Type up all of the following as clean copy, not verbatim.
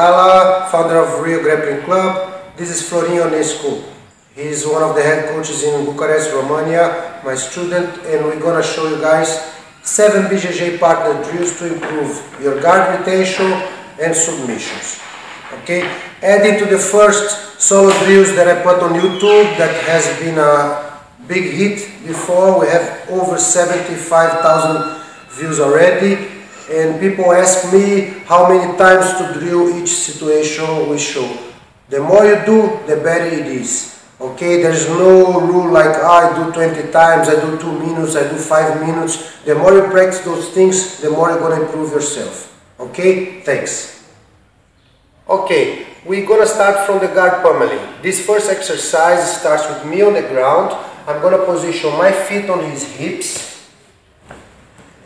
Atalla, founder of Rio Grappling Club. This is Florin Onescu. He's one of the head coaches in Bucharest, Romania, my student, and we're gonna show you guys 7 BJJ partner drills to improve your guard retention and submissions. Okay, adding to the first solo drills that I put on YouTube that has been a big hit before. We have over 75,000 views already, and people ask me how many times to drill each situation we show. The more you do, the better it is. Okay, there's no rule like I do 20 times, I do 2 minutes, I do 5 minutes. The more you practice those things, the more you're going to improve yourself. Okay, thanks. Okay, we're going to start from the guard pummeling. This first exercise starts with me on the ground. I'm going to position my feet on his hips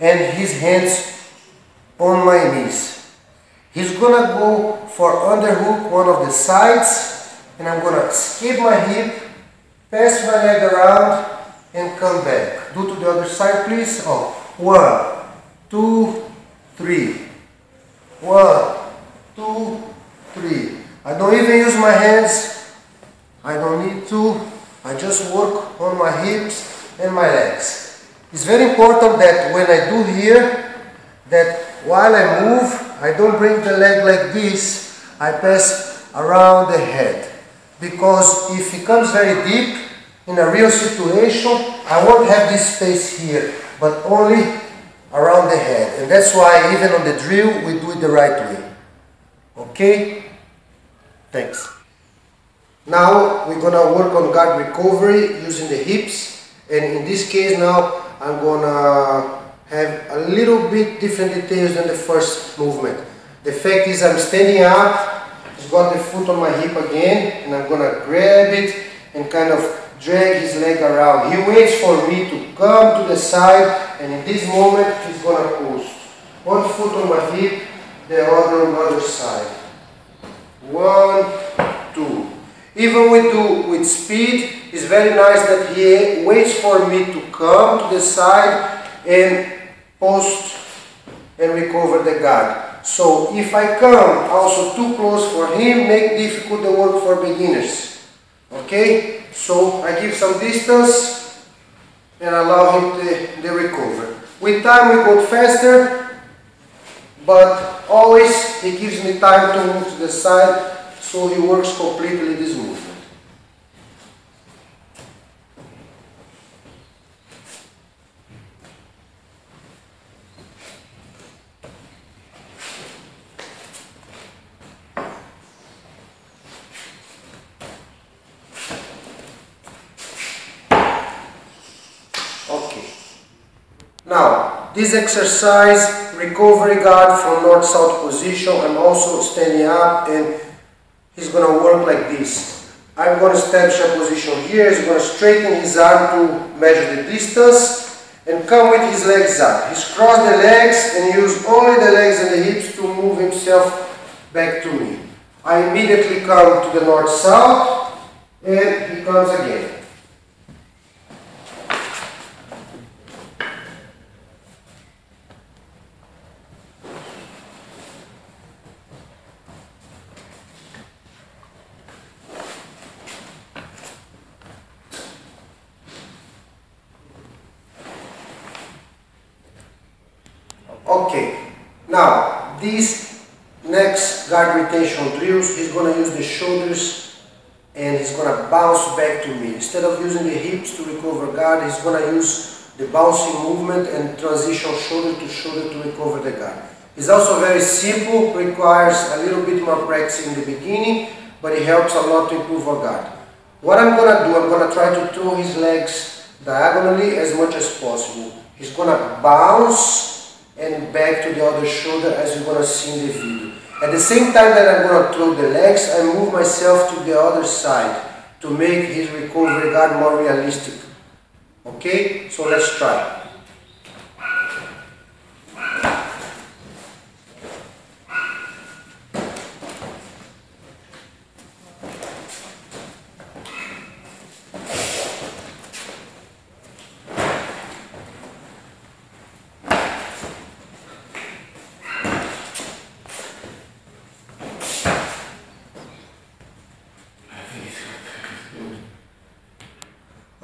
and his hands on my knees. He's going to go for underhook one of the sides, and I'm going to skip my hip, pass my leg around and come back. Do to the other side, please. Oh, 1, 2, 3. 1, 2, 3. I don't even use my hands. I don't need to. I just work on my hips and my legs. It's very important that when I do here, that while I move, I don't bring the leg like this. I pass around the head. Because if it comes very deep in a real situation, I won't have this space here, but only around the head. And that's why even on the drill, we do it the right way. Okay? Thanks. Now we're gonna work on guard recovery using the hips, and in this case now I'm gonna have a little bit different details than the first movement. The fact is I'm standing up, he's got the foot on my hip again, and I'm gonna grab it and kind of drag his leg around. He waits for me to come to the side, and in this moment he's gonna post. One foot on my hip, the other on the other side. 1, 2. Even we do with speed, it's very nice that he waits for me to come to the side and post and recover the guard. So if I come also too close for him, make difficult the work for beginners. Okay? So I give some distance and allow him the recover. With time we go faster, but always he gives me time to move to the side, so he works completely this movement. Okay. Now, this exercise, recovery guard from north-south position. I'm also standing up, and he's going to work like this. I'm going to establish a position here. He's going to straighten his arm to measure the distance and come with his legs up. He's crossed the legs and use only the legs and the hips to move himself back to me. I immediately come to the north-south, and he comes again. Okay, now these next guard retention drills, he's going to use the shoulders and he's going to bounce back to me. Instead of using the hips to recover guard, he's going to use the bouncing movement and transition shoulder to recover the guard. It's also very simple, requires a little bit more practice in the beginning, but it helps a lot to improve our guard. What I'm going to do, I'm going to try to throw his legs diagonally as much as possible. He's going to bounce and back to the other shoulder, as you're going to see in the video. At the same time that I'm going to throw the legs, I move myself to the other side to make his recovery guard more realistic. Okay, so let's try.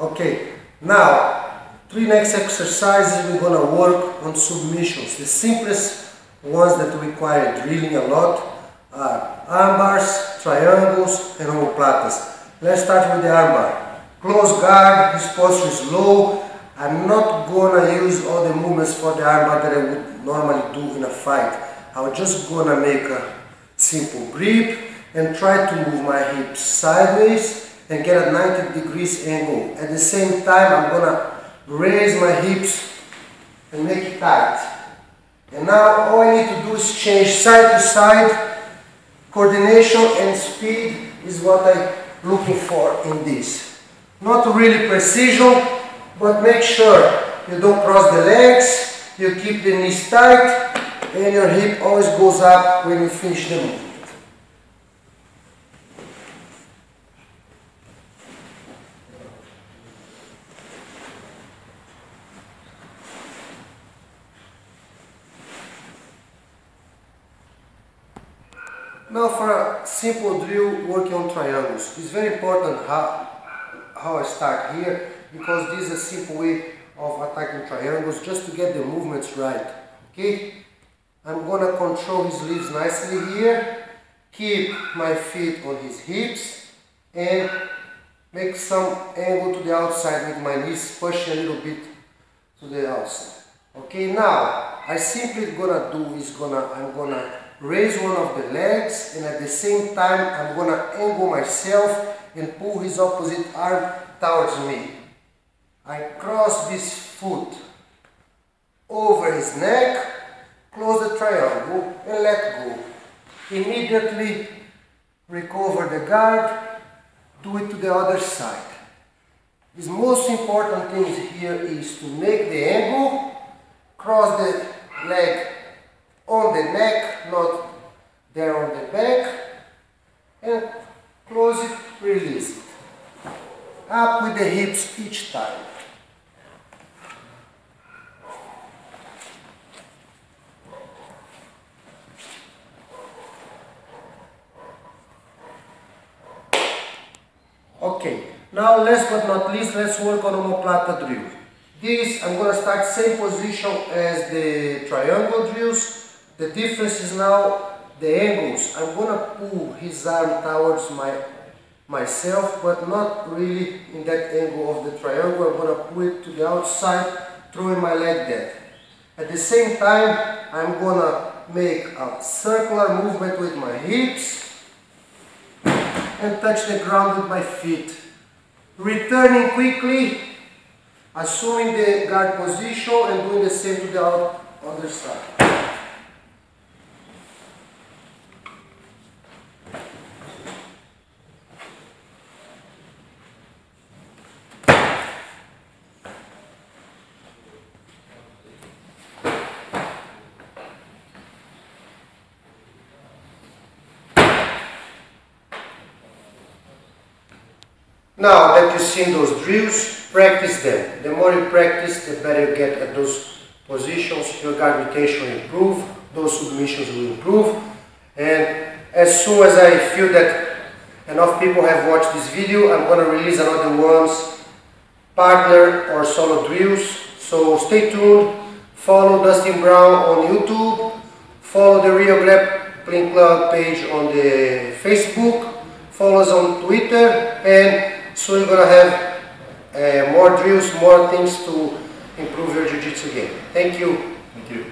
Okay, now 3 next exercises we're gonna work on submissions. The simplest ones that require drilling a lot are arm bars, triangles, and omoplatas. Let's start with the arm bar. Close guard, his posture is low. I'm not gonna use all the movements for the arm bar that I would normally do in a fight. I'm just gonna make a simple grip and try to move my hips sideways and get a 90 degrees angle. At the same time, I'm gonna raise my hips and make it tight. And now all I need to do is change side to side. Coordination and speed is what I'm looking for in this. Not really precision, but make sure you don't cross the legs, you keep the knees tight, and your hip always goes up when you finish the movement. Now for a simple drill working on triangles. It's very important how I start here, because this is a simple way of attacking triangles, just to get the movements right. Okay? I'm gonna control his legs nicely here, keep my feet on his hips, and make some angle to the outside with my knees, pushing a little bit to the outside. Okay, now I simply gonna do is I'm gonna raise one of the legs, and at the same time I'm gonna angle myself and pull his opposite arm towards me. I cross this foot over his neck, close the triangle and let go. Immediately recover the guard, do it to the other side. The most important thing here is to make the angle, cross the leg on the neck, not there on the back, and close it, release it. Up with the hips each time. Okay, now last but not least, let's work on omoplata drill. This, I'm going to start same position as the triangle drills. The difference is now the angles. I'm going to pull his arm towards myself, but not really in that angle of the triangle. I'm going to pull it to the outside, throwing my leg there. At the same time, I'm going to make a circular movement with my hips and touch the ground with my feet. Returning quickly, assuming the guard position and doing the same to the other side. Now that you've seen those drills, practice them. The more you practice, the better you get at those positions. Your guard rotation will improve, those submissions will improve. And as soon as I feel that enough people have watched this video, I'm going to release another ones, partner or solo drills. So stay tuned, follow Dustin Brown on YouTube, follow the Rio Grappling Club page on the Facebook, follow us on Twitter, and so you're going to have more drills, more things to improve your jiu-jitsu game. Thank you. Thank you.